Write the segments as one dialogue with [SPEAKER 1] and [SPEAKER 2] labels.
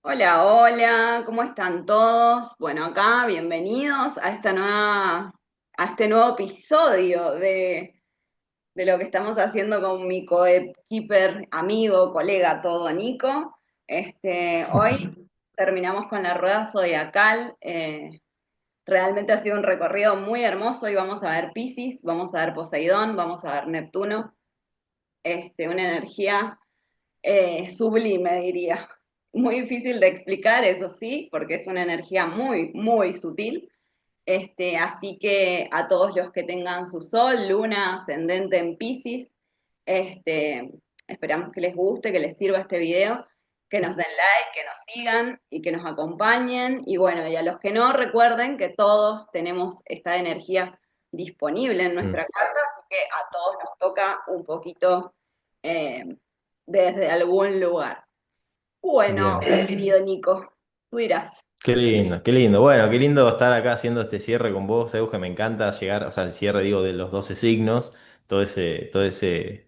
[SPEAKER 1] Hola, hola, ¿cómo están todos? Bueno, acá bienvenidos a a este nuevo episodio de lo que estamos haciendo con mi coequiper, amigo, colega, todo, Nico. Hoy terminamos con la rueda zodiacal. Realmente ha sido un recorrido muy hermoso. Hoy vamos a ver Piscis, vamos a ver Poseidón, vamos a ver Neptuno. Una energía sublime, diría. Muy difícil de explicar, eso sí, porque es una energía muy, muy sutil. Así que a todos los que tengan su sol, luna, ascendente en Piscis, este, esperamos que les guste, que les sirva este video, que nos den like, que nos sigan y que nos acompañen. Y bueno, y a los que no, recuerden que todos tenemos esta energía disponible en
[SPEAKER 2] Mm,
[SPEAKER 1] nuestra carta, así que a todos nos toca un poquito eh, desde algún lugar. Bueno,
[SPEAKER 2] bien,
[SPEAKER 1] querido Nico, tú dirás.
[SPEAKER 2] qué lindo, qué lindo. Bueno, qué lindo estar acá haciendo este cierre con vos, Euge. Me encanta llegar, o sea, el cierre, digo, de los 12 signos, todo ese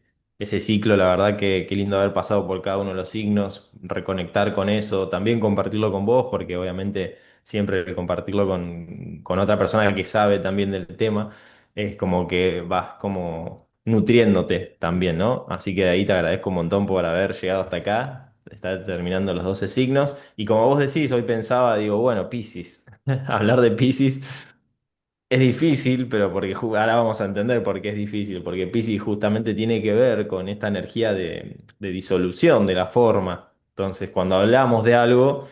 [SPEAKER 2] ciclo, la verdad que qué lindo haber pasado por cada uno de los signos, reconectar con eso, también compartirlo con vos, porque obviamente siempre compartirlo con otra persona que sabe también del tema, es como que vas como nutriéndote también, ¿no? Así que de ahí te agradezco un montón por haber llegado hasta acá. Está terminando los 12 signos. Y como vos decís, hoy pensaba, digo, bueno, Piscis. Hablar de Piscis es difícil, pero porque ahora vamos a entender por qué es difícil. Porque Piscis justamente tiene que ver con esta energía de disolución de la forma. Entonces, cuando hablamos de algo,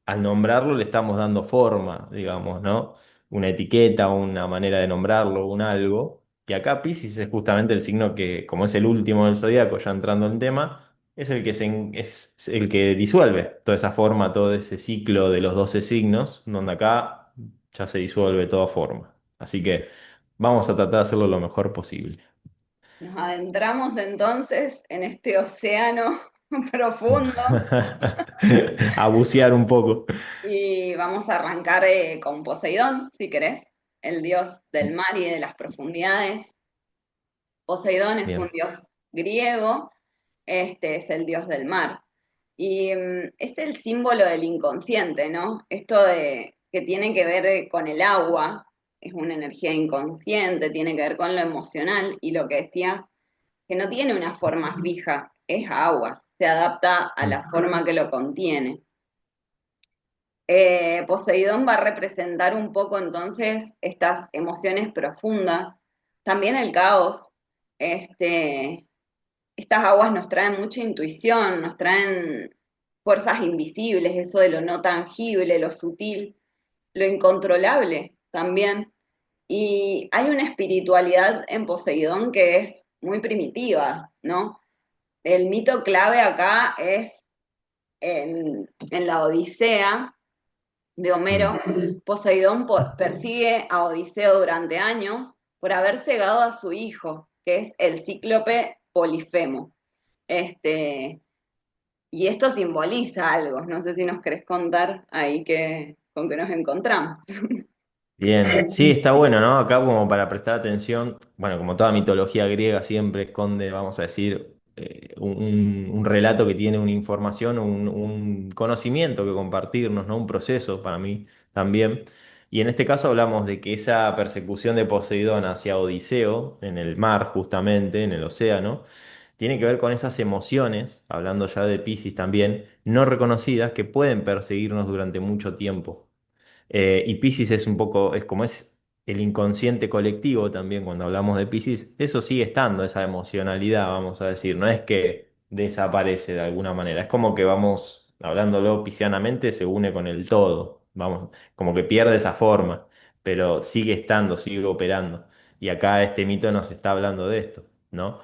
[SPEAKER 2] al nombrarlo le estamos dando forma, digamos, ¿no? Una etiqueta, una manera de nombrarlo, un algo. Y acá Piscis es justamente el signo que, como es el último del zodíaco, ya entrando en tema, es el que, es el que disuelve toda esa forma, todo ese ciclo de los 12 signos, donde acá ya se disuelve toda forma. Así que vamos a tratar de hacerlo lo mejor posible.
[SPEAKER 1] Nos adentramos entonces en este océano profundo
[SPEAKER 2] A bucear un poco.
[SPEAKER 1] y vamos a arrancar con Poseidón, si querés, el dios del mar y de las profundidades. Poseidón es un
[SPEAKER 2] Bien.
[SPEAKER 1] dios griego, este es el dios del mar. Y es el símbolo del inconsciente, ¿no? Esto de que tiene que ver con el agua, es una energía inconsciente, tiene que ver con lo emocional y lo que decía, que no tiene una forma fija, es agua, se adapta a la
[SPEAKER 2] Mm.
[SPEAKER 1] forma que lo contiene. Poseidón va a representar un poco entonces estas emociones profundas, también el caos. Este, estas aguas nos traen mucha intuición, nos traen fuerzas invisibles, eso de lo no tangible, lo sutil, lo incontrolable también. Y hay una espiritualidad en Poseidón que es muy primitiva, ¿no? El mito clave acá es en la Odisea de
[SPEAKER 2] Mm.
[SPEAKER 1] Homero. Poseidón persigue a Odiseo durante años por haber cegado a su hijo, que es el cíclope Polifemo. Este, y esto simboliza algo. No sé si nos querés contar ahí con qué nos encontramos.
[SPEAKER 2] Bien, sí, está bueno, ¿no? Acá como para prestar atención, bueno, como toda mitología griega siempre esconde, vamos a decir, un relato que tiene una información, un conocimiento que compartirnos, ¿no? Un proceso para mí también. Y en este caso hablamos de que esa persecución de Poseidón hacia Odiseo, en el mar justamente, en el océano, tiene que ver con esas emociones, hablando ya de Piscis también, no reconocidas, que pueden perseguirnos durante mucho tiempo. Y Piscis es un poco, es como es el inconsciente colectivo también cuando hablamos de Piscis, eso sigue estando, esa emocionalidad, vamos a decir, no es que desaparece de alguna manera, es como que vamos, hablándolo piscianamente, se une con el todo, vamos, como que pierde esa forma, pero sigue estando, sigue operando. Y acá este mito nos está hablando de esto, ¿no?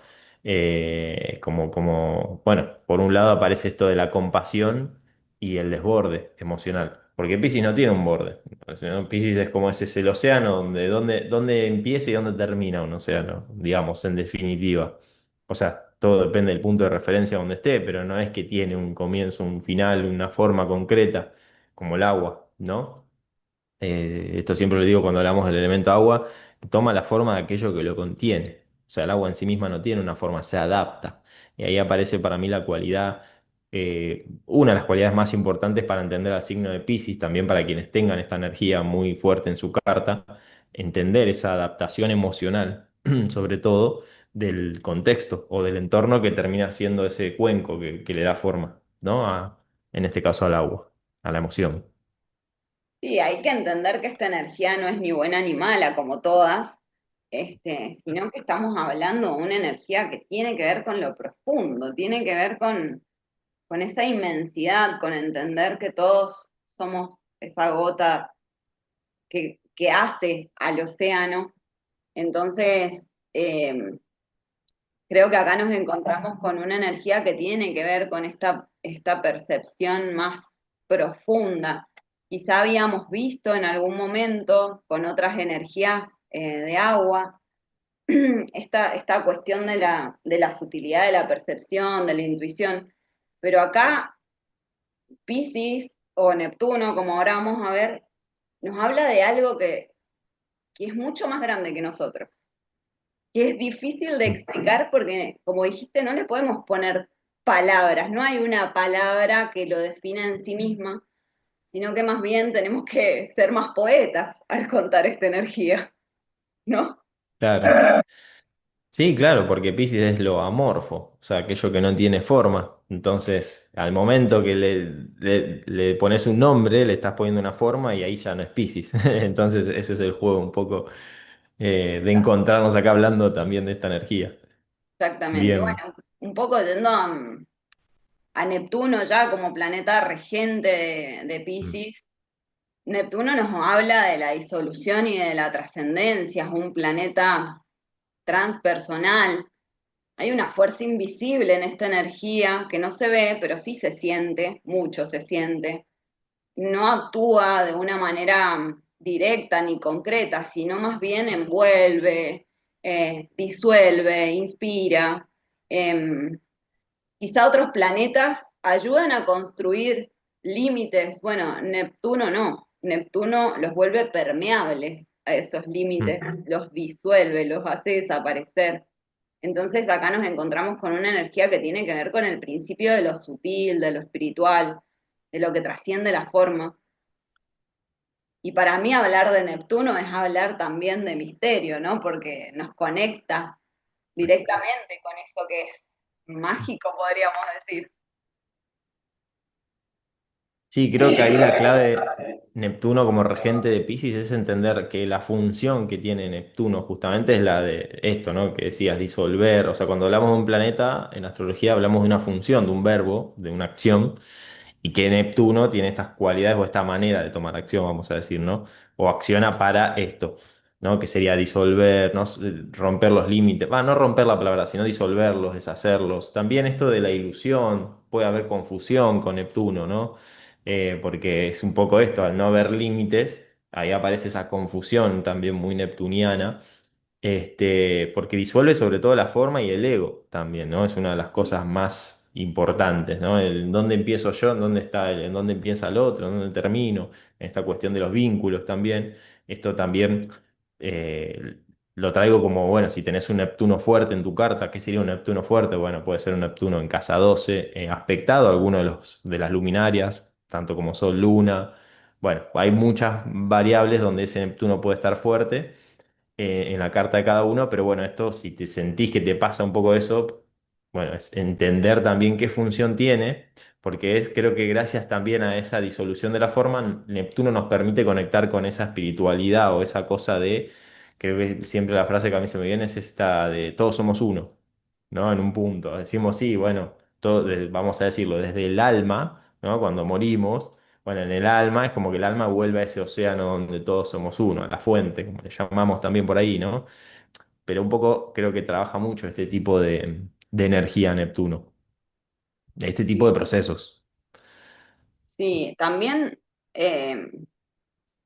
[SPEAKER 2] Bueno, por un lado aparece esto de la compasión y el desborde emocional. Porque Piscis no tiene un borde. ¿No? Piscis es como ese, es el océano donde empieza y dónde termina un océano, digamos, en definitiva. O sea, todo depende del punto de referencia donde esté, pero no es que tiene un comienzo, un final, una forma concreta, como el agua, ¿no? Esto siempre lo digo cuando hablamos del elemento agua, toma la forma de aquello que lo contiene. O sea, el agua en sí misma no tiene una forma, se adapta. Y ahí aparece para mí la cualidad, una de las cualidades más importantes para entender al signo de Piscis, también para quienes tengan esta energía muy fuerte en su carta, entender esa adaptación emocional, sobre todo del contexto o del entorno que termina siendo ese cuenco que le da forma, ¿no? En este caso al agua, a la emoción.
[SPEAKER 1] Sí, hay que entender que esta energía no es ni buena ni mala, como todas, sino que estamos hablando de una energía que tiene que ver con lo profundo, tiene que ver con esa inmensidad, con entender que todos somos esa gota que hace al océano. Entonces, creo que acá nos encontramos con una energía que tiene que ver con esta percepción más profunda. Quizá habíamos visto en algún momento con otras energías de agua esta cuestión de la sutilidad de la percepción, de la intuición, pero acá Piscis o Neptuno, como ahora vamos a ver, nos habla de algo que es mucho más grande que nosotros, que es difícil de explicar porque, como dijiste, no le podemos poner palabras, no hay una palabra que lo defina en sí misma, sino que más bien tenemos que ser más poetas al contar esta energía, ¿no?
[SPEAKER 2] Claro. Sí, claro, porque Piscis es lo amorfo, o sea, aquello que no tiene forma. Entonces, al momento que le pones un nombre, le estás poniendo una forma y ahí ya no es Piscis. Entonces, ese es el juego un poco de encontrarnos acá hablando también de esta energía.
[SPEAKER 1] Exactamente.
[SPEAKER 2] Bien.
[SPEAKER 1] Bueno, un poco yendo a Neptuno ya como planeta regente de
[SPEAKER 2] Mm.
[SPEAKER 1] Piscis. Neptuno nos habla de la disolución y de la trascendencia, es un planeta transpersonal. Hay una fuerza invisible en esta energía que no se ve, pero sí se siente, mucho se siente. No actúa de una manera directa ni concreta, sino más bien envuelve, disuelve, inspira. Em, Quizá otros planetas ayudan a construir límites. Bueno, Neptuno no. Neptuno los vuelve permeables a esos límites,
[SPEAKER 2] Mm.
[SPEAKER 1] los disuelve, los hace desaparecer. Entonces acá nos encontramos con una energía que tiene que ver con el principio de lo sutil, de lo espiritual, de lo que trasciende la forma. Y para mí hablar de Neptuno es hablar también de misterio, ¿no? Porque nos conecta directamente con eso que es mágico, podríamos decir.
[SPEAKER 2] Sí, creo que ahí la clave de Neptuno como regente de Piscis es entender que la función que tiene Neptuno justamente es la de esto, ¿no? Que decías, disolver. O sea, cuando hablamos de un planeta, en astrología hablamos de una función, de un verbo, de una acción, y que Neptuno tiene estas cualidades o esta manera de tomar acción, vamos a decir, ¿no? O acciona para esto, ¿no? Que sería disolver, ¿no? Romper los límites. No romper la palabra, sino disolverlos, deshacerlos. También esto de la ilusión, puede haber confusión con Neptuno, ¿no? Porque es un poco esto, al no haber límites, ahí aparece esa confusión también muy neptuniana, porque disuelve sobre todo la forma y el ego también, ¿no? Es una de las cosas más importantes, ¿no? El en dónde empiezo yo, en dónde está él, en dónde empieza el otro, en dónde termino, en esta cuestión de los vínculos también. Esto también eh, lo traigo como, bueno, si tenés un Neptuno fuerte en tu carta, ¿qué sería un Neptuno fuerte? Bueno, puede ser un Neptuno en casa 12 aspectado a alguno de las luminarias, tanto como Sol, Luna. Bueno, hay muchas variables donde ese Neptuno puede estar fuerte en la carta de cada uno, pero bueno, esto, si te sentís que te pasa un poco eso, bueno, es entender también qué función tiene, porque es, creo que gracias también a esa disolución de la forma, Neptuno nos permite conectar con esa espiritualidad o esa cosa de, creo que siempre la frase que a mí se me viene es esta de todos somos uno, ¿no? En un punto. Decimos, sí, bueno, vamos a decirlo, desde el alma, ¿no? Cuando morimos. Bueno, en el alma es como que el alma vuelve a ese océano donde todos somos uno, a la fuente, como le llamamos también por ahí, ¿no? Pero un poco creo que trabaja mucho este tipo de energía Neptuno, de este tipo de procesos.
[SPEAKER 1] Sí, también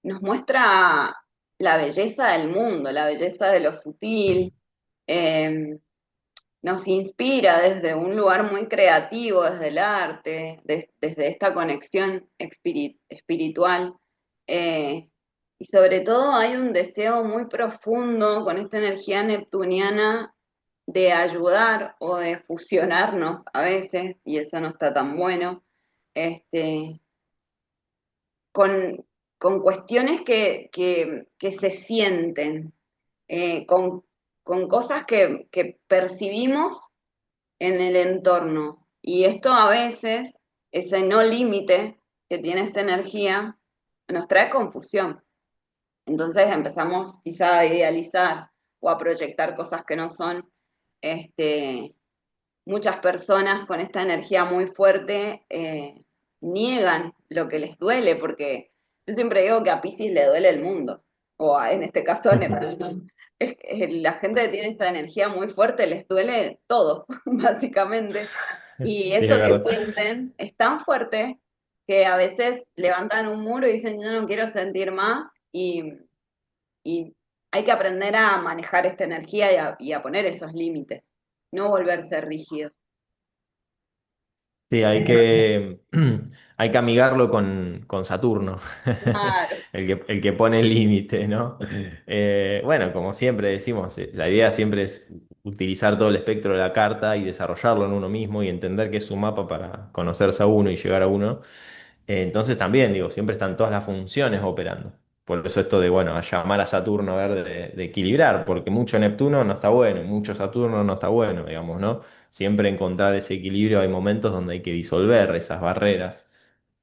[SPEAKER 1] nos muestra la belleza del mundo, la belleza de lo sutil, eh, nos inspira desde un lugar muy creativo, desde el arte, desde esta conexión espiritual. eh, y sobre todo hay un deseo muy profundo con esta energía neptuniana de ayudar o de fusionarnos a veces, y eso no está tan bueno, este, con, con cuestiones que se sienten, con cosas que percibimos en el entorno. Y esto a veces, ese no límite que tiene esta energía, nos trae confusión. Entonces empezamos quizá a idealizar o a proyectar cosas que no son. Este, muchas personas con esta energía muy fuerte niegan lo que les duele, porque yo siempre digo que a Piscis le duele el mundo, en este caso a Neptuno. La gente que tiene esta energía muy fuerte les duele todo, básicamente. Y
[SPEAKER 2] Sí, es
[SPEAKER 1] eso que
[SPEAKER 2] verdad.
[SPEAKER 1] sienten es tan fuerte que a veces levantan un muro y dicen, yo no quiero sentir más, y hay que aprender a manejar esta energía y a poner esos límites, no volverse rígido.
[SPEAKER 2] Sí, hay que amigarlo con Saturno,
[SPEAKER 1] Claro,
[SPEAKER 2] el que pone el límite, ¿no? Bueno, como siempre decimos, la idea siempre es utilizar todo el espectro de la carta y desarrollarlo en uno mismo y entender que es un mapa para conocerse a uno y llegar a uno. Entonces también, digo, siempre están todas las funciones operando. Por eso esto de, bueno, a llamar a Saturno a ver de equilibrar, porque mucho Neptuno no está bueno y mucho Saturno no está bueno, digamos, ¿no? Siempre encontrar ese equilibrio, hay momentos donde hay que disolver esas barreras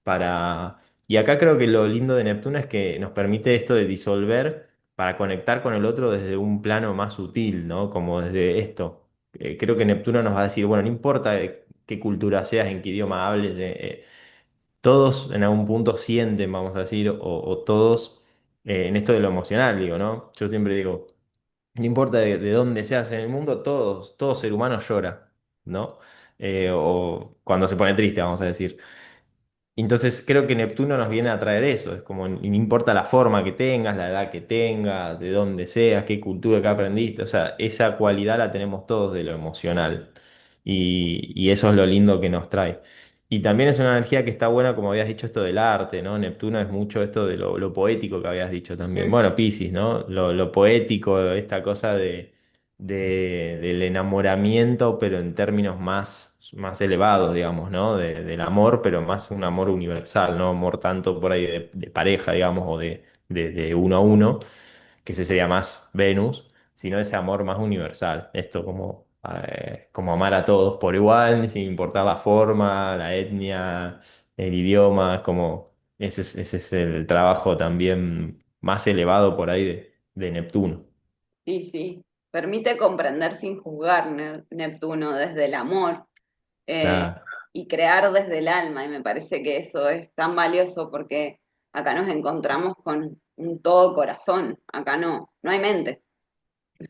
[SPEAKER 2] para... Y acá creo que lo lindo de Neptuno es que nos permite esto de disolver para conectar con el otro desde un plano más sutil, ¿no? Como desde esto. Creo que Neptuno nos va a decir, bueno, no importa de qué cultura seas, en qué idioma hables, todos en algún punto sienten, vamos a decir, o todos en esto de lo emocional, digo, ¿no? Yo siempre digo, no importa de dónde seas en el mundo, todo ser humano llora, ¿no? O cuando se pone triste, vamos a decir. Entonces creo que Neptuno nos viene a traer eso, es como, no importa la forma que tengas, la edad que tengas, de dónde seas, qué cultura que aprendiste, o sea, esa cualidad la tenemos todos de lo emocional y eso es lo lindo que nos trae. Y también es una energía que está buena, como habías dicho, esto del arte, ¿no? Neptuno es mucho esto de lo poético que habías dicho también.
[SPEAKER 1] mm,
[SPEAKER 2] Bueno, Piscis, ¿no? Lo poético, esta cosa del enamoramiento, pero en términos más elevados, digamos, ¿no? Del amor, pero más un amor universal, no amor tanto por ahí de pareja, digamos, o de uno a uno, que ese sería más Venus, sino ese amor más universal. Esto como amar a todos por igual, sin importar la forma, la etnia, el idioma, como ese es el trabajo también más elevado por ahí de Neptuno.
[SPEAKER 1] sí, sí. Permite comprender sin juzgar Neptuno desde el amor, eh,
[SPEAKER 2] Claro.
[SPEAKER 1] y crear desde el alma. Y me parece que eso es tan valioso porque acá nos encontramos con un todo corazón. Acá no hay mente,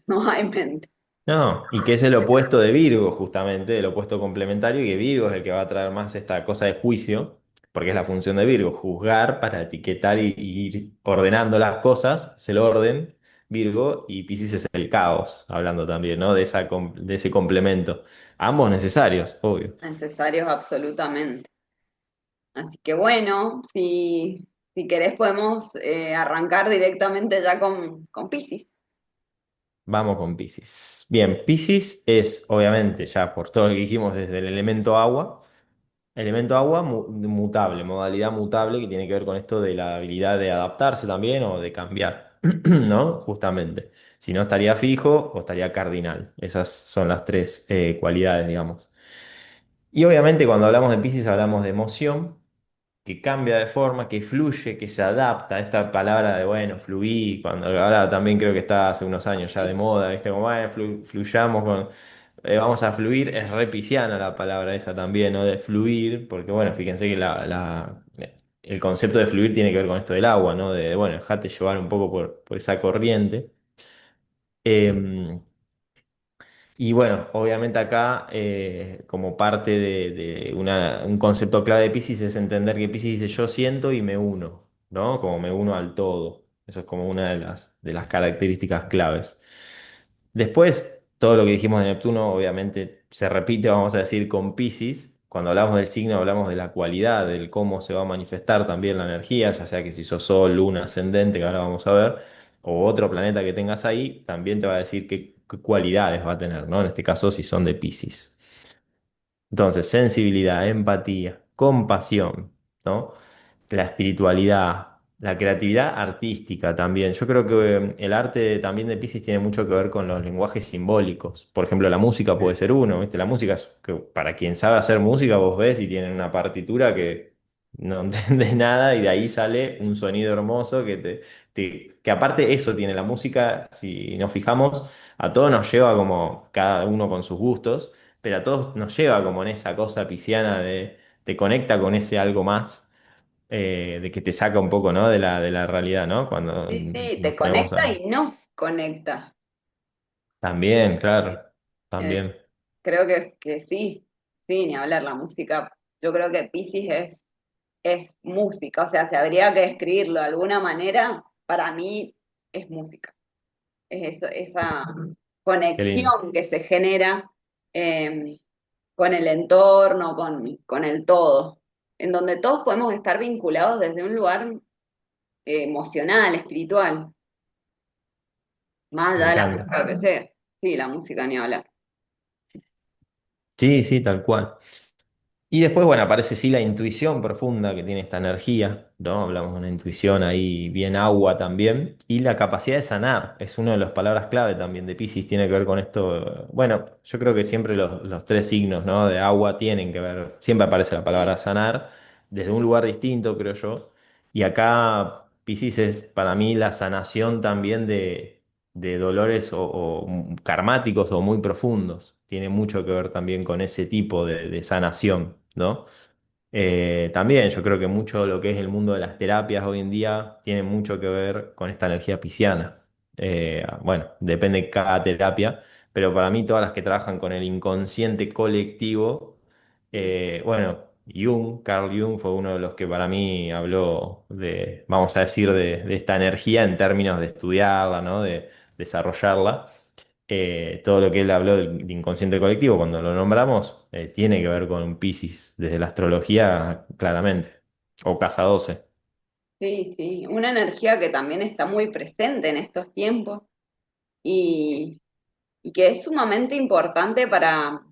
[SPEAKER 1] no hay mente.
[SPEAKER 2] No, y que es el opuesto de Virgo, justamente, el opuesto complementario, y que Virgo es el que va a traer más esta cosa de juicio, porque es la función de Virgo, juzgar para etiquetar y ir ordenando las cosas, es el orden, Virgo, y Piscis es el caos, hablando también, ¿no? De ese complemento. Ambos necesarios, obvio.
[SPEAKER 1] Necesarios absolutamente. Así que bueno, si querés podemos arrancar directamente ya con Piscis.
[SPEAKER 2] Vamos con Piscis. Bien, Piscis es, obviamente, ya por todo lo que dijimos, es del elemento agua. Elemento agua mutable, modalidad mutable que tiene que ver con esto de la habilidad de adaptarse también o de cambiar, ¿no? Justamente. Si no estaría fijo o estaría cardinal. Esas son las tres cualidades, digamos. Y obviamente cuando hablamos de Piscis hablamos de emoción, que cambia de forma, que fluye, que se adapta. Esta palabra de, bueno, fluir, cuando ahora también creo que está hace unos años ya de
[SPEAKER 1] Sí,
[SPEAKER 2] moda, ¿viste? Como, bueno, fluyamos vamos a fluir, es re pisciana la palabra esa también, ¿no? De fluir, porque bueno, fíjense que el concepto de fluir tiene que ver con esto del agua, ¿no? Bueno, dejate llevar un poco por esa corriente. Em, y bueno, obviamente acá, como parte de un concepto clave de Piscis es entender que Piscis dice yo siento y me uno, ¿no? Como me uno al todo. Eso es como una de las características claves. Después, todo lo que dijimos de Neptuno, obviamente se repite, vamos a decir, con Piscis. Cuando hablamos del signo, hablamos de la cualidad, del cómo se va a manifestar también la energía, ya sea que si sos Sol, Luna, ascendente, que ahora vamos a ver, o otro planeta que tengas ahí, también te va a decir qué cualidades va a tener, ¿no? En este caso, si son de Piscis. Entonces, sensibilidad, empatía, compasión, ¿no? La espiritualidad, la creatividad artística también. Yo creo que el arte también de Piscis tiene mucho que ver con los lenguajes simbólicos. Por ejemplo, la música puede ser uno, ¿viste? La música es que para quien sabe hacer música, vos ves y tienen una partitura que no entendés nada y de ahí sale un sonido hermoso que aparte eso tiene la música, si nos fijamos, a todos nos lleva como cada uno con sus gustos, pero a todos nos lleva como en esa cosa pisciana de te conecta con ese algo más, de que te saca un poco, ¿no? De la realidad, ¿no? Cuando
[SPEAKER 1] Sí, sí,
[SPEAKER 2] nos
[SPEAKER 1] te
[SPEAKER 2] ponemos
[SPEAKER 1] conecta
[SPEAKER 2] a...
[SPEAKER 1] y nos conecta.
[SPEAKER 2] También, claro,
[SPEAKER 1] Eh,
[SPEAKER 2] también.
[SPEAKER 1] Creo que sí, sí, ni hablar, la música. Yo creo que Piscis es música, o sea, si habría que describirlo de alguna manera, para mí es música. Es eso, esa
[SPEAKER 2] Qué lindo.
[SPEAKER 1] conexión que se genera eh, con el entorno, con el todo, en donde todos podemos estar vinculados desde un lugar emocional, espiritual, más
[SPEAKER 2] Me
[SPEAKER 1] allá de la
[SPEAKER 2] encanta.
[SPEAKER 1] música que sea. Sí, la música ni hablar.
[SPEAKER 2] Sí, sí, tal cual. Y después, bueno, aparece sí la intuición profunda que tiene esta energía, ¿no? Hablamos de una intuición ahí bien agua también. Y la capacidad de sanar es una de las palabras clave también de Piscis, tiene que ver con esto. Bueno, yo creo que siempre los tres signos, ¿no? De agua tienen que ver, siempre aparece la palabra
[SPEAKER 1] Sí,
[SPEAKER 2] sanar, desde un lugar distinto, creo yo. Y acá Piscis es para mí la sanación también de dolores o karmáticos o muy profundos. Tiene mucho que ver también con ese tipo de sanación, ¿no? También yo creo que mucho de lo que es el mundo de las terapias hoy en día tiene mucho que ver con esta energía pisciana. Bueno, depende de cada terapia, pero para mí todas las que trabajan con el inconsciente colectivo, bueno, Carl Jung fue uno de los que para mí habló de, vamos a decir, de esta energía en términos de estudiarla, ¿no? De desarrollarla. Todo lo que él habló del inconsciente colectivo, cuando lo nombramos, tiene que ver con Piscis, desde la astrología, claramente. O Casa 12.
[SPEAKER 1] sí, sí, una energía que también está muy presente en estos tiempos y, y que es sumamente importante para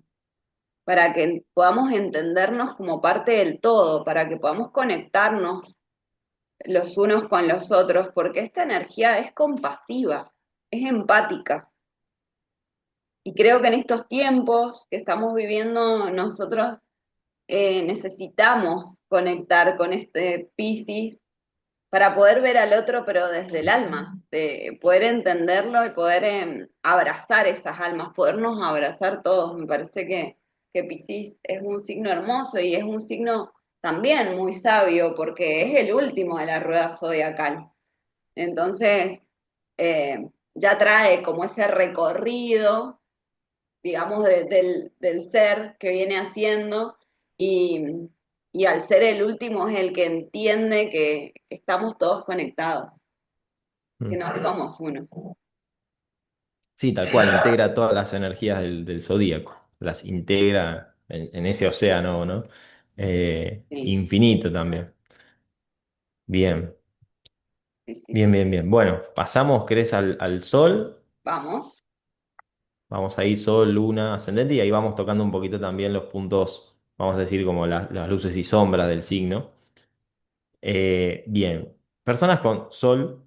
[SPEAKER 1] que podamos entendernos como parte del todo, para que podamos conectarnos los unos con los otros, porque esta energía es compasiva, es empática. Y creo que en estos tiempos que estamos viviendo, nosotros necesitamos conectar con este Piscis para poder ver al otro, pero desde el alma, de poder entenderlo y poder abrazar esas almas, podernos abrazar todos. Me parece que Piscis es un signo hermoso y es un signo también muy sabio, porque es el último de la rueda zodiacal. Entonces, ya trae como ese recorrido, digamos, del ser que viene haciendo y, y al ser el último es el que entiende que estamos todos conectados, que
[SPEAKER 2] Mm.
[SPEAKER 1] no somos uno.
[SPEAKER 2] Sí, tal cual, integra todas las energías del zodíaco, las integra en ese océano, ¿no?
[SPEAKER 1] Sí,
[SPEAKER 2] Infinito también. Bien,
[SPEAKER 1] sí, sí,
[SPEAKER 2] bien,
[SPEAKER 1] sí.
[SPEAKER 2] bien, bien. Bueno, pasamos, ¿querés al Sol?
[SPEAKER 1] Vamos.
[SPEAKER 2] Vamos ahí, Sol, Luna, ascendente, y ahí vamos tocando un poquito también los puntos, vamos a decir, como las luces y sombras del signo. Bien, personas con Sol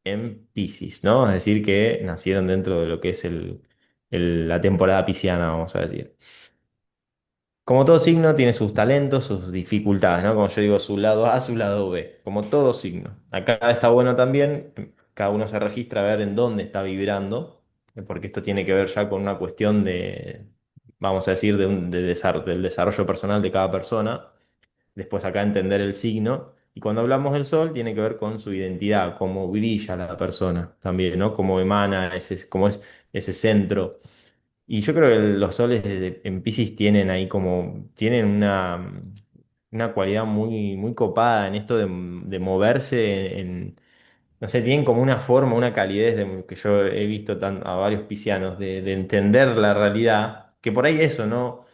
[SPEAKER 2] en Piscis, ¿no? Es decir, que nacieron dentro de lo que es la temporada pisciana, vamos a decir. Como todo signo tiene sus talentos, sus dificultades, ¿no? Como yo digo, su lado A, su lado B, como todo signo. Acá está bueno también, cada uno se registra a ver en dónde está vibrando, porque esto tiene que ver ya con una cuestión de, vamos a decir, del desarrollo personal de cada persona. Después acá entender el signo. Y cuando hablamos del sol, tiene que ver con su identidad, cómo brilla la persona también, ¿no? Cómo emana, cómo es ese centro. Y yo creo que los soles en Piscis tienen ahí como, tienen una cualidad muy, muy copada en esto de moverse no sé, tienen como una forma, una calidez que yo he visto a varios piscianos de entender la realidad, que por ahí eso, ¿no?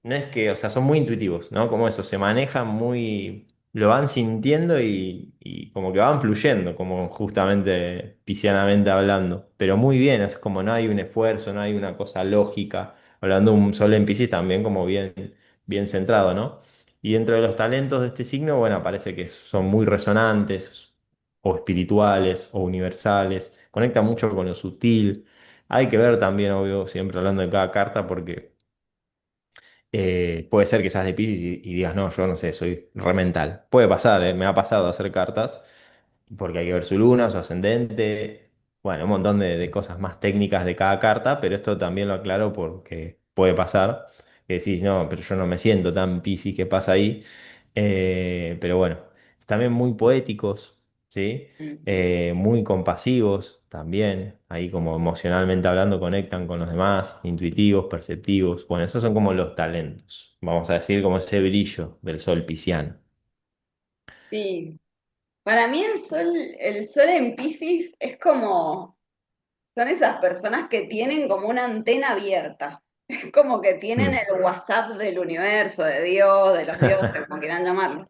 [SPEAKER 2] No es que, o sea, son muy intuitivos, ¿no? Como eso, se manejan muy. lo van sintiendo y como que van fluyendo, como justamente piscianamente hablando. Pero muy bien, es como no hay un esfuerzo, no hay una cosa lógica. Hablando de un sol en Piscis también como bien centrado, ¿no? Y dentro de los talentos de este signo, bueno, parece que son muy resonantes o espirituales o universales. Conecta mucho con lo sutil. Hay que ver también, obvio, siempre hablando de cada carta, porque puede ser que seas de Piscis y digas, no, yo no sé, soy remental. Puede pasar, me ha pasado hacer cartas, porque hay que ver su luna, su ascendente, bueno, un montón de cosas más técnicas de cada carta, pero esto también lo aclaro porque puede pasar, que decís, no, pero yo no me siento tan Piscis, ¿qué pasa ahí? Pero bueno, también muy poéticos, ¿sí?
[SPEAKER 1] Ujú.
[SPEAKER 2] Muy compasivos también, ahí como emocionalmente hablando conectan con los demás, intuitivos, perceptivos. Bueno, esos son como los talentos, vamos a decir como ese brillo del sol pisciano.
[SPEAKER 1] Sí, para mí el sol en Piscis es como, son esas personas que tienen como una antena abierta. Es como que tienen
[SPEAKER 2] Mm.
[SPEAKER 1] el WhatsApp del universo, de Dios, de los dioses, como quieran llamarlo.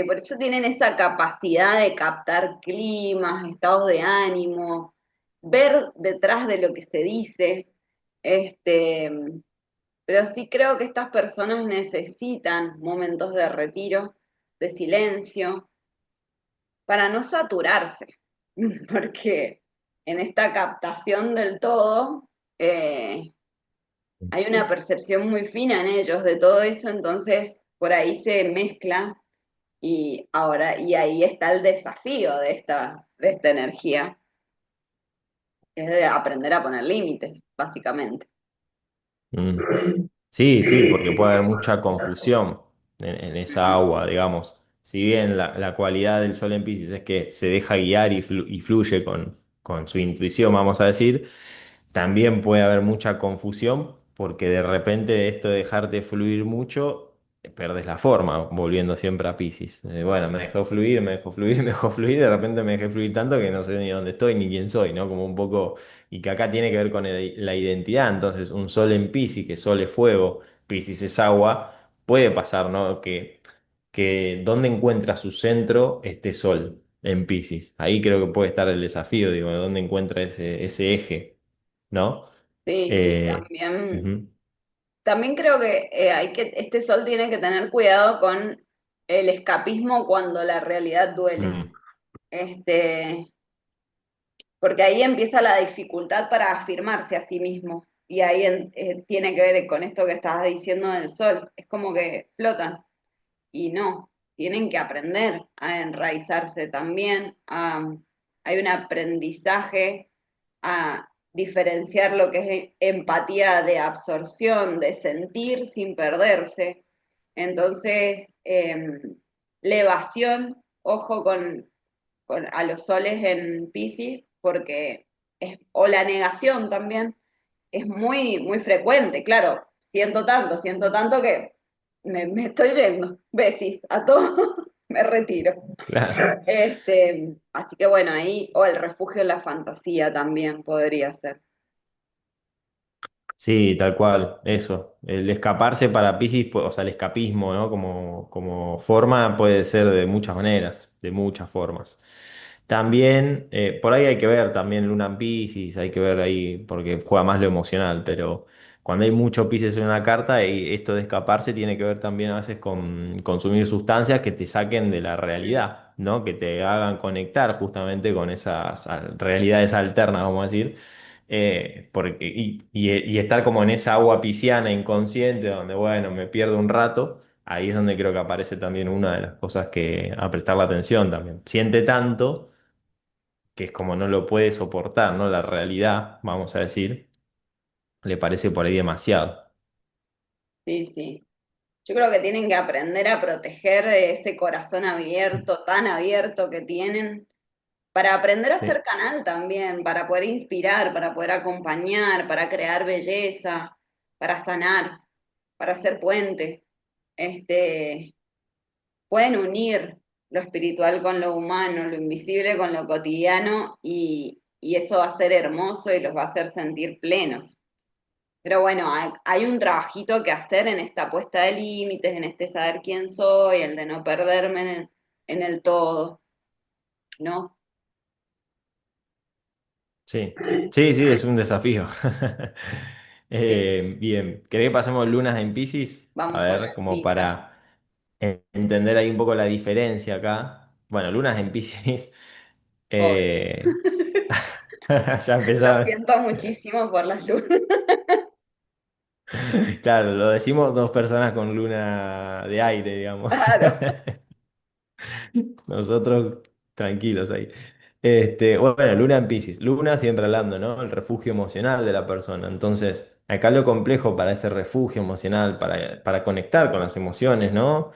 [SPEAKER 1] Por eso tienen esa capacidad de captar climas, estados de ánimo, ver detrás de lo que se dice. Este, pero sí creo que estas personas necesitan momentos de retiro, de silencio, para no saturarse, porque en esta captación del todo hay una percepción muy fina en ellos de todo eso, entonces por ahí se mezcla y ahí está el desafío de esta energía, que es de aprender a poner límites, básicamente.
[SPEAKER 2] Mm. Sí, sí, porque puede haber mucha confusión en esa agua, digamos. Si bien la cualidad del sol en Piscis es que se deja guiar y fluye con su intuición, vamos a decir, también puede haber mucha confusión porque de repente esto de dejarte fluir mucho, perdes la forma, volviendo siempre a Piscis. Bueno, me dejó fluir, me dejó fluir, me dejó fluir, de repente me dejé fluir tanto que no sé ni dónde estoy ni quién soy, ¿no? Como un poco, y que acá tiene que ver con la identidad, entonces un sol en Piscis, que sol es fuego, Piscis es agua, puede pasar, ¿no? Que dónde encuentra su centro este sol en Piscis. Ahí creo que puede estar el desafío, digo, de dónde encuentra ese eje, ¿no?
[SPEAKER 1] Sí, sí,
[SPEAKER 2] Eh,
[SPEAKER 1] también.
[SPEAKER 2] ujú,
[SPEAKER 1] También creo que este sol tiene que tener cuidado con el escapismo cuando la realidad duele.
[SPEAKER 2] mm,
[SPEAKER 1] Este, porque ahí empieza la dificultad para afirmarse a sí mismo. Y ahí tiene que ver con esto que estabas diciendo del sol. Es como que flotan. Y no, tienen que aprender a enraizarse también. Hay un aprendizaje a diferenciar lo que es empatía de absorción, de sentir sin perderse. Entonces, la evasión, ojo a los soles en Piscis, porque o la negación también, es muy, muy frecuente. Claro, siento tanto que me estoy yendo, besis, a todo me retiro.
[SPEAKER 2] claro.
[SPEAKER 1] Así que bueno, ahí, o el refugio en la fantasía también podría ser.
[SPEAKER 2] Sí, tal cual, eso. El escaparse para Piscis, o sea, el escapismo, ¿no? Como forma puede ser de muchas maneras, de muchas formas. También, por ahí hay que ver también Luna en Piscis, hay que ver ahí, porque juega más lo emocional, pero cuando hay mucho Piscis en una carta, y esto de escaparse tiene que ver también a veces con consumir sustancias que te saquen de la
[SPEAKER 1] Mm,
[SPEAKER 2] realidad, ¿no? Que te hagan conectar justamente con esas realidades alternas, vamos a decir y estar como en esa agua pisciana inconsciente donde, bueno, me pierdo un rato, ahí es donde creo que aparece también una de las cosas que a prestarle atención también. Siente tanto que es como no lo puede soportar, ¿no? La realidad, vamos a decir, le parece por ahí demasiado.
[SPEAKER 1] sí, sí. Yo creo que tienen que aprender a proteger ese corazón abierto, tan abierto que tienen, para aprender a ser
[SPEAKER 2] Sí.
[SPEAKER 1] canal también, para poder inspirar, para poder acompañar, para crear belleza, para sanar, para hacer puente. Este, pueden unir lo espiritual con lo humano, lo invisible con lo cotidiano y eso va a ser hermoso y los va a hacer sentir plenos. Pero bueno, hay un trabajito que hacer en esta puesta de límites, en este saber quién soy, el de no perderme en el todo, ¿no?
[SPEAKER 2] Sí, sí, sí, es un desafío.
[SPEAKER 1] Sí,
[SPEAKER 2] Bien, ¿querés que pasemos lunas en Piscis? A
[SPEAKER 1] vamos con
[SPEAKER 2] ver,
[SPEAKER 1] la
[SPEAKER 2] como
[SPEAKER 1] lista,
[SPEAKER 2] para entender ahí un poco la diferencia acá. Bueno, lunas en Piscis,
[SPEAKER 1] obvio.
[SPEAKER 2] eh, ya
[SPEAKER 1] Lo
[SPEAKER 2] empezaron.
[SPEAKER 1] siento muchísimo por las lunas.
[SPEAKER 2] Claro, lo decimos dos personas con luna de aire, digamos.
[SPEAKER 1] Claro.
[SPEAKER 2] Nosotros tranquilos ahí. Bueno, Luna en Piscis. Luna siempre hablando, ¿no? El refugio emocional de la persona. Entonces, acá lo complejo para ese refugio emocional, para conectar con las emociones, ¿no?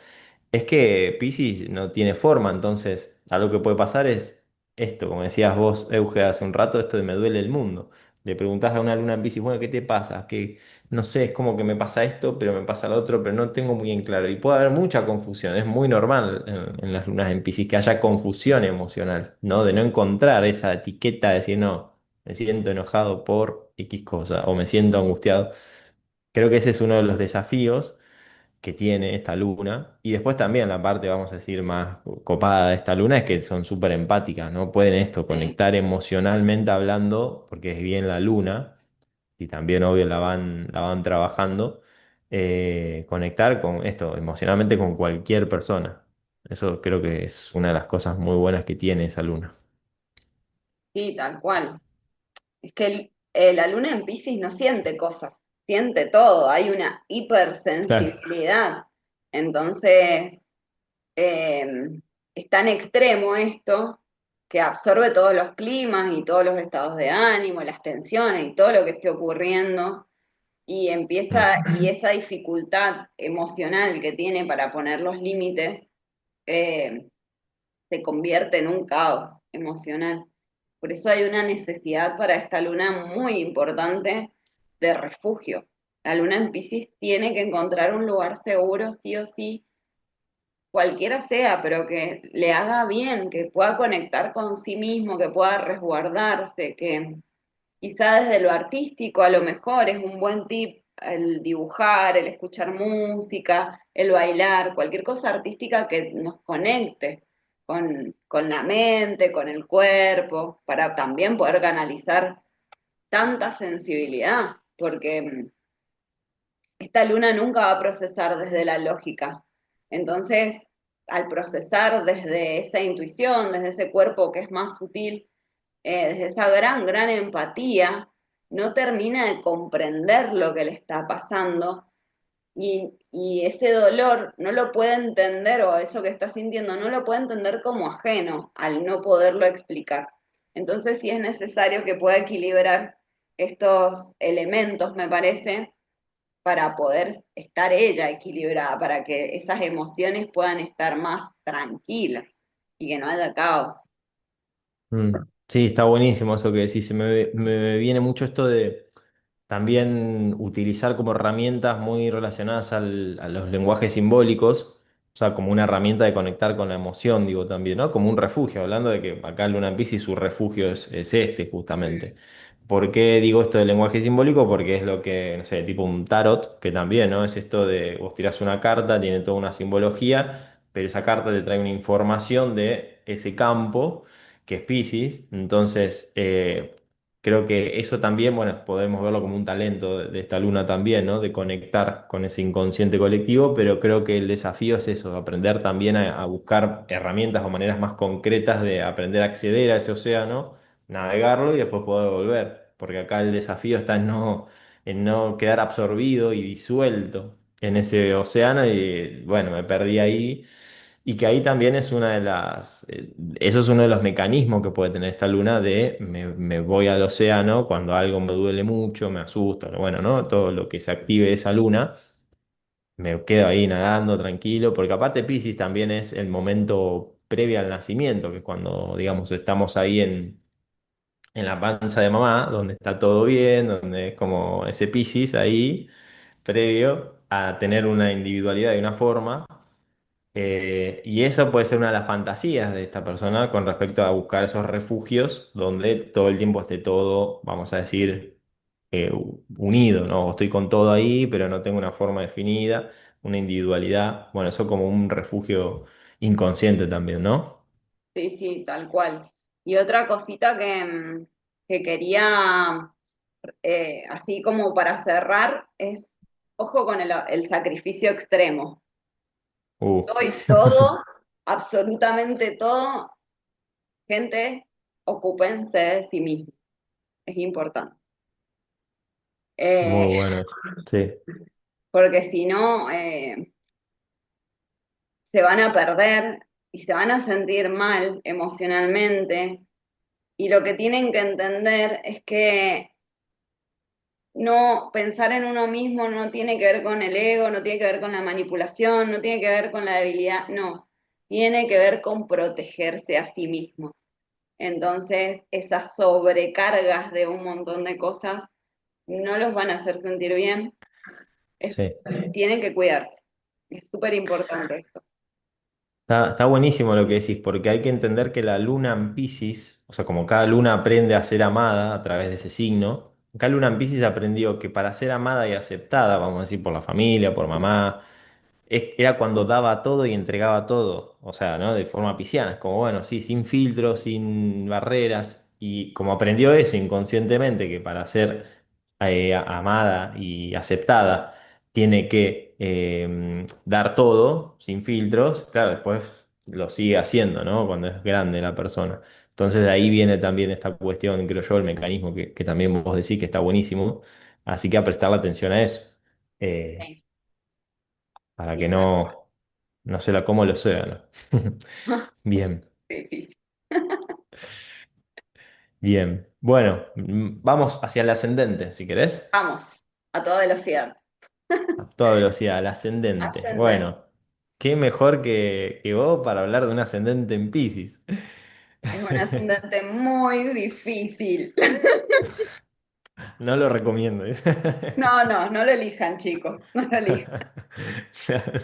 [SPEAKER 2] Es que Piscis no tiene forma, entonces algo que puede pasar es esto, como decías vos, Euge, hace un rato, esto de me duele el mundo. Le preguntás a una luna en Piscis, bueno, ¿qué te pasa? Que no sé, es como que me pasa esto, pero me pasa lo otro, pero no tengo muy en claro. Y puede haber mucha confusión, es muy normal en las lunas en Piscis que haya confusión emocional, ¿no? De no encontrar esa etiqueta de decir, no, me siento enojado por X cosa o me siento angustiado. Creo que ese es uno de los desafíos que tiene esta luna. Y después también la parte, vamos a decir, más copada de esta luna es que son súper empáticas, ¿no? Pueden esto,
[SPEAKER 1] Sí,
[SPEAKER 2] conectar emocionalmente hablando, porque es bien la luna, y también obvio la van trabajando, conectar con esto, emocionalmente con cualquier persona. Eso creo que es una de las cosas muy buenas que tiene esa luna.
[SPEAKER 1] sí, tal cual. Es que la luna en Piscis no siente cosas, siente todo, hay una
[SPEAKER 2] Claro.
[SPEAKER 1] hipersensibilidad. Entonces, eh, es tan extremo esto que absorbe todos los climas y todos los estados de ánimo, las tensiones y todo lo que esté ocurriendo. Y empieza,
[SPEAKER 2] Mm,
[SPEAKER 1] y esa dificultad emocional que tiene para poner los límites, eh, se convierte en un caos emocional. Por eso hay una necesidad para esta luna muy importante de refugio. La luna en Piscis tiene que encontrar un lugar seguro, sí o sí, cualquiera sea, pero que le haga bien, que pueda conectar con sí mismo, que pueda resguardarse, que quizá desde lo artístico a lo mejor es un buen tip el dibujar, el escuchar música, el bailar, cualquier cosa artística que nos conecte con la mente, con el cuerpo, para también poder canalizar tanta sensibilidad, porque esta luna nunca va a procesar desde la lógica. Entonces, al procesar desde esa intuición, desde ese cuerpo que es más sutil, desde esa gran, gran empatía, no termina de comprender lo que le está pasando y ese dolor no lo puede entender o eso que está sintiendo no lo puede entender como ajeno al no poderlo explicar. Entonces sí es necesario que pueda equilibrar estos elementos, me parece, para poder estar ella equilibrada, para que esas emociones puedan estar más tranquilas y que no haya caos.
[SPEAKER 2] mm. Sí, está buenísimo eso que decís. Me viene mucho esto de también utilizar como herramientas muy relacionadas a los lenguajes simbólicos, o sea, como una herramienta de conectar con la emoción, digo también, ¿no? Como un refugio, hablando de que acá Luna en Piscis su refugio es este, justamente. ¿Por qué digo esto del lenguaje simbólico? Porque es lo que, no sé, tipo un tarot, que también, ¿no? Es esto de vos tirás una carta, tiene toda una simbología, pero esa carta te trae una información de ese campo, que es Piscis. Entonces, creo que eso también, bueno, podemos verlo como un talento de esta luna también, ¿no? De conectar con ese inconsciente colectivo, pero creo que el desafío es eso, aprender también a buscar herramientas o maneras más concretas de aprender a acceder a ese océano, navegarlo y después poder volver, porque acá el desafío está en no quedar absorbido y disuelto en ese océano y bueno, me perdí ahí. Y que ahí también es una de eso es uno de los mecanismos que puede tener esta luna de me voy al océano cuando algo me duele mucho, me asusta, bueno, ¿no? Todo lo que se active esa luna, me quedo ahí nadando tranquilo, porque aparte Piscis también es el momento previo al nacimiento, que es cuando, digamos, estamos ahí en la panza de mamá, donde está todo bien, donde es como ese Piscis ahí, previo a tener una individualidad y una forma. Y eso puede ser una de las fantasías de esta persona con respecto a buscar esos refugios donde todo el tiempo esté todo, vamos a decir, unido, ¿no? O estoy con todo ahí, pero no tengo una forma definida, una individualidad. Bueno, eso como un refugio inconsciente también, ¿no?
[SPEAKER 1] Sí, sí, tal cual. Y otra cosita que quería, así como para cerrar, es, ojo con el sacrificio extremo.
[SPEAKER 2] Uh.
[SPEAKER 1] Doy todo, absolutamente todo. Gente, ocúpense de sí mismos. Es importante.
[SPEAKER 2] Muy
[SPEAKER 1] Eh,
[SPEAKER 2] bueno eso. Sí,
[SPEAKER 1] porque si no, se van a perder y se van a sentir mal emocionalmente. Y lo que tienen que entender es que no pensar en uno mismo no tiene que ver con el ego, no tiene que ver con la manipulación, no tiene que ver con la debilidad, no, tiene que ver con protegerse a sí mismos. Entonces, esas sobrecargas de un montón de cosas no los van a hacer sentir bien, es-
[SPEAKER 2] sí.
[SPEAKER 1] tienen que cuidarse. Es súper importante esto.
[SPEAKER 2] Está buenísimo lo que decís, porque hay que entender que la luna en Piscis, o sea, como cada luna aprende a ser amada a través de ese signo, cada luna en Piscis aprendió que para ser amada y aceptada, vamos a decir, por la familia, por mamá, era cuando daba todo y entregaba todo, o sea, ¿no? De forma pisciana, es como, bueno, sí, sin filtros, sin barreras, y como aprendió eso inconscientemente, que para ser amada y aceptada tiene que dar todo, sin filtros, claro, después lo sigue haciendo, ¿no? Cuando es grande la persona. Entonces de ahí viene también esta cuestión, creo yo, el mecanismo que también vos decís que está buenísimo, así que a prestarle atención a eso. Eh,
[SPEAKER 1] Sí,
[SPEAKER 2] para
[SPEAKER 1] sí,
[SPEAKER 2] que
[SPEAKER 1] tal cual.
[SPEAKER 2] no se la coma el océano. Bien,
[SPEAKER 1] Qué difícil.
[SPEAKER 2] bien. Bueno, vamos hacia el ascendente, si querés.
[SPEAKER 1] Vamos, a toda velocidad.
[SPEAKER 2] A toda velocidad, el ascendente.
[SPEAKER 1] Ascendente.
[SPEAKER 2] Bueno, qué mejor que vos para hablar de un ascendente en Piscis.
[SPEAKER 1] Es un ascendente muy difícil.
[SPEAKER 2] No lo recomiendo.
[SPEAKER 1] No, no, no lo elijan, chicos, no lo elijan.
[SPEAKER 2] Claro.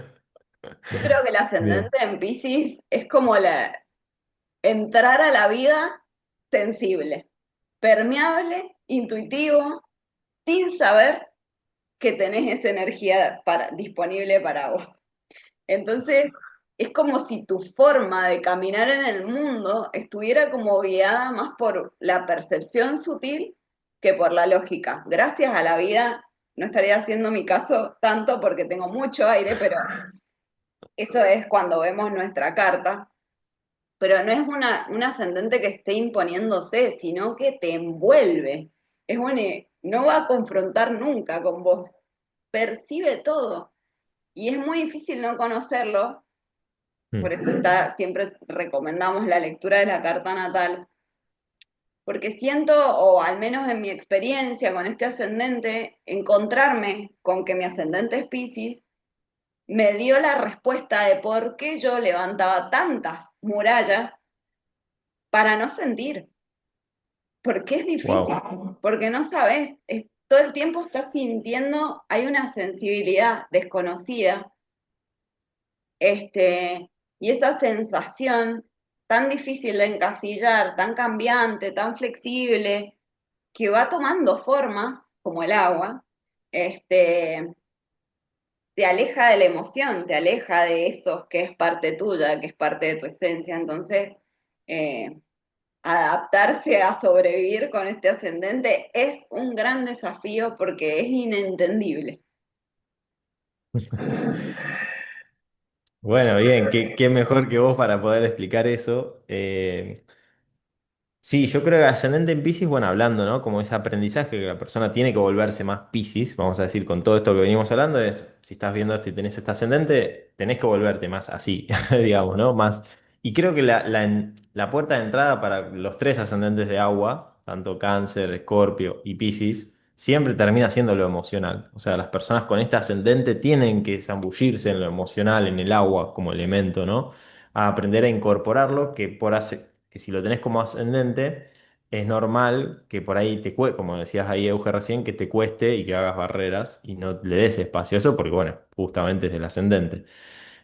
[SPEAKER 1] Yo creo que el
[SPEAKER 2] Bien.
[SPEAKER 1] ascendente en Piscis es como entrar a la vida sensible, permeable, intuitivo, sin saber que tenés esa energía disponible para vos. Entonces, es como si tu forma de caminar en el mundo estuviera como guiada más por la percepción sutil que por la lógica. Gracias a la vida, no estaría haciendo mi caso tanto porque tengo mucho aire, pero eso es cuando vemos nuestra carta. Pero no es un ascendente que esté imponiéndose, sino que te envuelve. No va a confrontar nunca con vos, percibe todo. Y es muy difícil no conocerlo, por
[SPEAKER 2] Mm.
[SPEAKER 1] eso siempre recomendamos la lectura de la carta natal, porque siento, o al menos en mi experiencia con este ascendente, encontrarme con que mi ascendente es Piscis, me dio la respuesta de por qué yo levantaba tantas murallas para no sentir, porque es difícil,
[SPEAKER 2] Wow.
[SPEAKER 1] porque no sabes, todo el tiempo estás sintiendo, hay una sensibilidad desconocida, y esa sensación tan difícil de encasillar, tan cambiante, tan flexible, que va tomando formas, como el agua, este, te aleja de la emoción, te aleja de eso que es parte tuya, que es parte de tu esencia. Entonces, eh, adaptarse a sobrevivir con este ascendente es un gran desafío porque es inentendible.
[SPEAKER 2] Bueno, bien, qué mejor que vos para poder explicar eso. Sí, yo creo que ascendente en Piscis, bueno, hablando, ¿no? Como ese aprendizaje que la persona tiene que volverse más Piscis, vamos a decir, con todo esto que venimos hablando, es, si estás viendo esto y tenés este ascendente, tenés que volverte más así, digamos, ¿no? Más. Y creo que la puerta de entrada para los tres ascendentes de agua, tanto Cáncer, Escorpio y Piscis, siempre termina siendo lo emocional. O sea, las personas con este ascendente tienen que zambullirse en lo emocional, en el agua como elemento, ¿no? A aprender a incorporarlo, que si lo tenés como ascendente, es normal que por ahí como decías ahí Euge recién, que te cueste y que hagas barreras y no le des espacio a eso, porque bueno, justamente es el ascendente.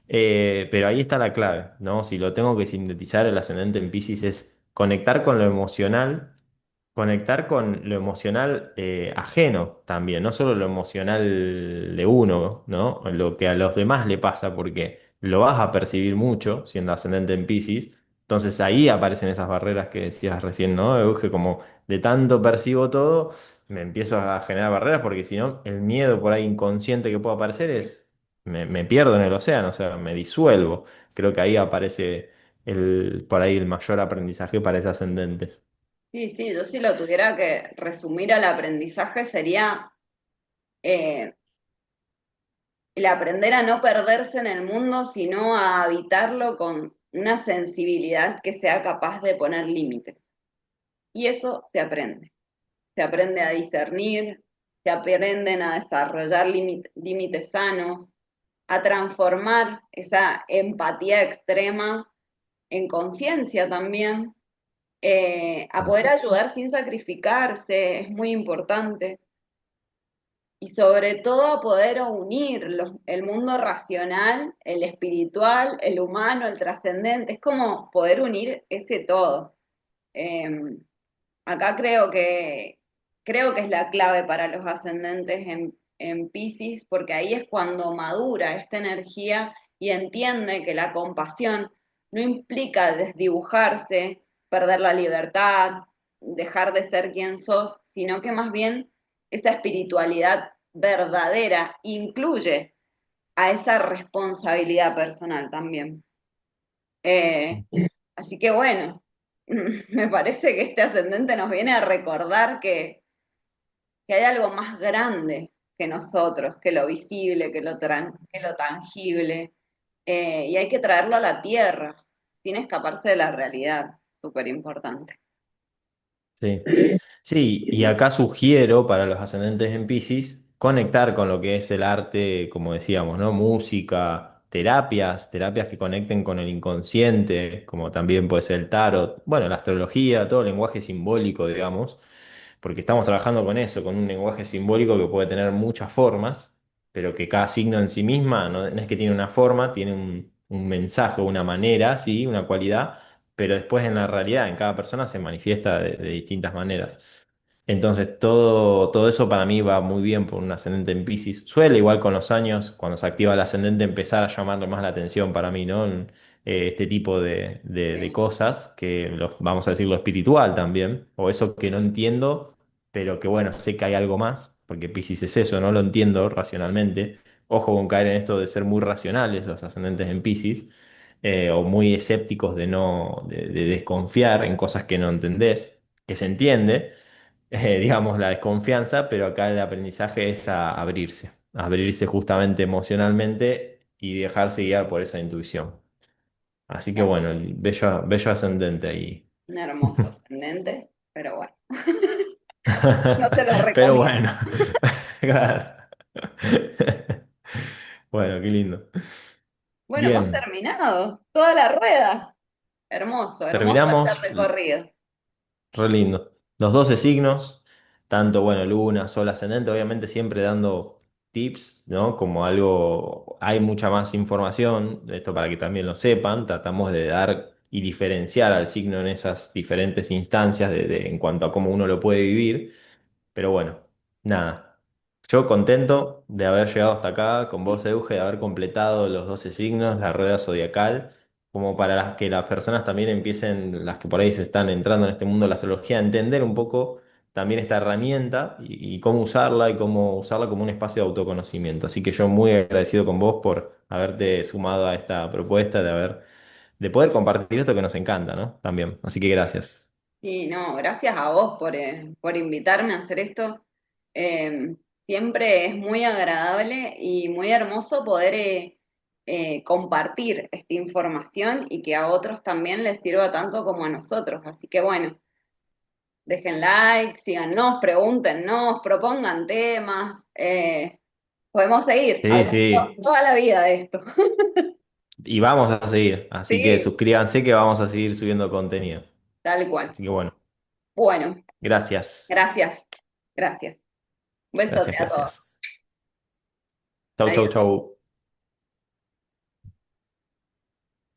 [SPEAKER 2] Pero ahí está la clave, ¿no? Si lo tengo que sintetizar, el ascendente en Piscis es conectar con lo emocional conectar con lo emocional ajeno también, no solo lo emocional de uno, ¿no? Lo que a los demás le pasa, porque lo vas a percibir mucho siendo ascendente en Piscis. Entonces ahí aparecen esas barreras que decías recién, ¿no? Euge, como de tanto percibo todo, me empiezo a generar barreras, porque si no, el miedo por ahí inconsciente que puede aparecer es, me pierdo en el océano, o sea, me disuelvo. Creo que ahí aparece por ahí el mayor aprendizaje para ese ascendente.
[SPEAKER 1] Sí, sí, yo si lo tuviera que resumir al aprendizaje sería eh, el aprender a no perderse en el mundo, sino a habitarlo con una sensibilidad que sea capaz de poner límites. Y eso se aprende a discernir, se aprenden a desarrollar límites sanos, a transformar esa empatía extrema en conciencia también, a poder ayudar sin sacrificarse, es muy importante, y sobre todo a poder unir el mundo racional, el espiritual, el humano, el trascendente, es como poder unir ese todo. Eh, Acá creo que es la clave para los ascendentes en Piscis, porque ahí es cuando madura esta energía y entiende que la compasión no implica desdibujarse, perder la libertad, dejar de ser quien sos, sino que más bien esa espiritualidad verdadera incluye a esa responsabilidad personal también. Eh, Así que bueno, me parece que este ascendente nos viene a recordar que hay algo más grande que nosotros, que lo visible, que lo tangible, y hay que traerlo a la tierra, sin escaparse de la realidad, súper importante.
[SPEAKER 2] Sí. Sí, y acá sugiero para los ascendentes en Piscis conectar con lo que es el arte, como decíamos, ¿no? Música, terapias que conecten con el inconsciente, como también puede ser el tarot, bueno, la astrología, todo el lenguaje simbólico, digamos, porque estamos trabajando con eso, con un lenguaje simbólico que puede tener muchas formas, pero que cada signo en sí misma no es que tiene una forma, tiene un mensaje, una manera, sí, una cualidad, pero después en la realidad, en cada persona se manifiesta de distintas maneras. Entonces, todo eso para mí va muy bien por un ascendente en Piscis. Suele, igual con los años, cuando se activa el ascendente, empezar a llamarle más la atención para mí, ¿no? Este tipo de
[SPEAKER 1] Sí,
[SPEAKER 2] cosas, que vamos a decir lo espiritual también, o eso que no entiendo, pero que bueno, sé que hay algo más, porque Piscis es eso, no lo entiendo racionalmente. Ojo con caer en esto de ser muy racionales los ascendentes en Piscis, o muy escépticos de desconfiar en cosas que no entendés, que se entiende, digamos, la desconfianza, pero acá el aprendizaje es a abrirse justamente emocionalmente y dejarse guiar por esa intuición. Así que bueno, el bello ascendente ahí.
[SPEAKER 1] un hermoso ascendente, pero bueno, no se lo
[SPEAKER 2] Pero
[SPEAKER 1] recomiendo.
[SPEAKER 2] bueno, claro. Bueno, qué lindo.
[SPEAKER 1] Bueno, hemos
[SPEAKER 2] Bien,
[SPEAKER 1] terminado, toda la rueda. Hermoso, hermoso este
[SPEAKER 2] terminamos.
[SPEAKER 1] recorrido.
[SPEAKER 2] Re lindo. Los 12 signos, tanto, bueno, luna, sol, ascendente, obviamente siempre dando tips, ¿no? Como algo, hay mucha más información, esto para que también lo sepan, tratamos de dar y diferenciar al signo en esas diferentes instancias en cuanto a cómo uno lo puede vivir. Pero bueno, nada. Yo contento de haber llegado hasta acá con vos, Euge, de haber completado los 12 signos, la rueda zodiacal, como para que las personas también empiecen, las que por ahí se están entrando en este mundo de la astrología, a entender un poco también esta herramienta y cómo usarla y cómo usarla como un espacio de autoconocimiento. Así que yo muy agradecido con vos por haberte sumado a esta propuesta, de poder compartir esto que nos encanta, ¿no? También. Así que gracias.
[SPEAKER 1] Sí, no, gracias a vos por invitarme a hacer esto. Siempre es muy agradable y muy hermoso poder compartir esta información y que a otros también les sirva tanto como a nosotros. Así que bueno, dejen like, síganos, pregúntenos, propongan temas. Podemos seguir
[SPEAKER 2] Sí,
[SPEAKER 1] hablando
[SPEAKER 2] sí.
[SPEAKER 1] toda la vida de esto.
[SPEAKER 2] Y vamos a seguir, así que
[SPEAKER 1] Sí,
[SPEAKER 2] suscríbanse que vamos a seguir subiendo contenido.
[SPEAKER 1] tal cual.
[SPEAKER 2] Así que bueno,
[SPEAKER 1] Bueno,
[SPEAKER 2] gracias,
[SPEAKER 1] gracias, gracias. Un besote
[SPEAKER 2] gracias,
[SPEAKER 1] a todos.
[SPEAKER 2] gracias. Chau, chau,
[SPEAKER 1] Adiós.
[SPEAKER 2] chau.